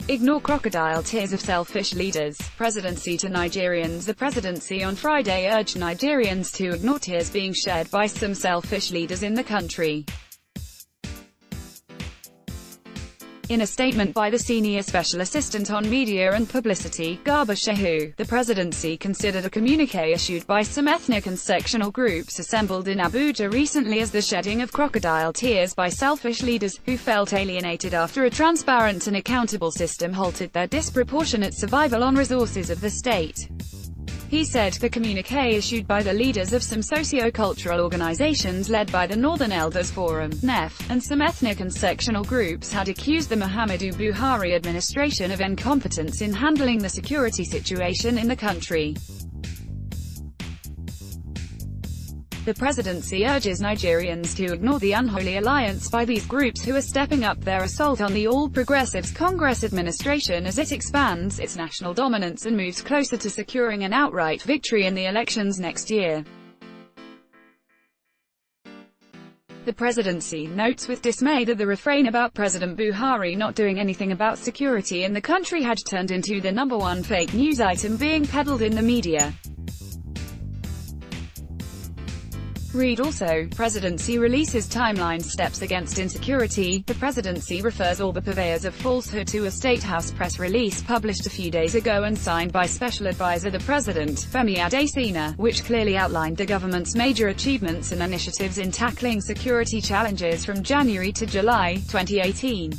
Ignore crocodile tears of selfish leaders. Presidency to Nigerians. The presidency on Friday urged Nigerians to ignore tears being shed by some selfish leaders in the country. In a statement by the Senior Special Assistant on Media and Publicity, Garba Shehu, the presidency considered a communiqué issued by some ethnic and sectional groups assembled in Abuja recently as the shedding of crocodile tears by selfish leaders, who felt alienated after a transparent and accountable system halted their disproportionate survival on resources of the state. He said, the communiqué issued by the leaders of some socio-cultural organizations led by the Northern Elders Forum, NEF, and some ethnic and sectional groups had accused the Muhammadu Buhari administration of incompetence in handling the security situation in the country. The presidency urges Nigerians to ignore the unholy alliance by these groups who are stepping up their assault on the All Progressives Congress administration as it expands its national dominance and moves closer to securing an outright victory in the elections next year. The presidency notes with dismay that the refrain about President Buhari not doing anything about security in the country had turned into the #1 fake news item being peddled in the media. Read also, presidency releases timeline steps against insecurity. The presidency refers all the purveyors of falsehood to a State House press release published a few days ago and signed by Special Advisor the President, Femi Adesina, which clearly outlined the government's major achievements and initiatives in tackling security challenges from January to July 2018.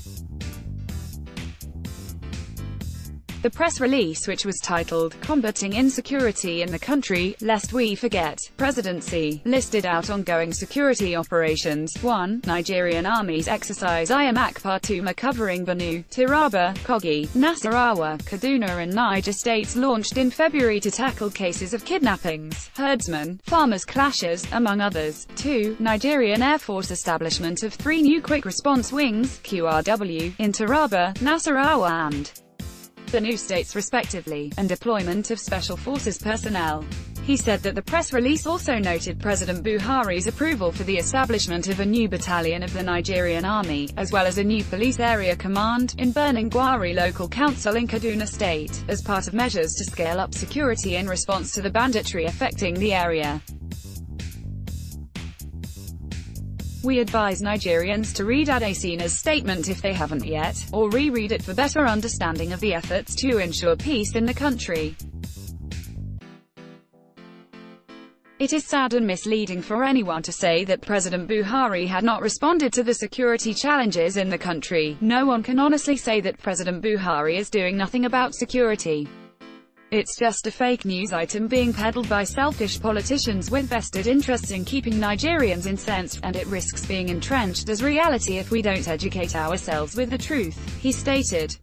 The press release, which was titled, Combating Insecurity in the Country, Lest We Forget, Presidency, listed out ongoing security operations. 1. Nigerian Army's exercise Iyamak 2 covering Benue, Taraba, Kogi, Nasarawa, Kaduna and Niger states launched in February to tackle cases of kidnappings, herdsmen, farmers clashes, among others. 2. Nigerian Air Force establishment of 3 new quick response wings, QRW, in Taraba, Nasarawa and Benue states respectively, and deployment of Special Forces personnel. He said that the press release also noted President Buhari's approval for the establishment of a new battalion of the Nigerian Army, as well as a new police area command, in Birnin Gwari Local Council in Kaduna State, as part of measures to scale up security in response to the banditry affecting the area. We advise Nigerians to read Adesina's statement if they haven't yet, or reread it for better understanding of the efforts to ensure peace in the country. It is sad and misleading for anyone to say that President Buhari had not responded to the security challenges in the country. No one can honestly say that President Buhari is doing nothing about security. It's just a fake news item being peddled by selfish politicians with vested interests in keeping Nigerians incensed, and it risks being entrenched as reality if we don't educate ourselves with the truth, he stated.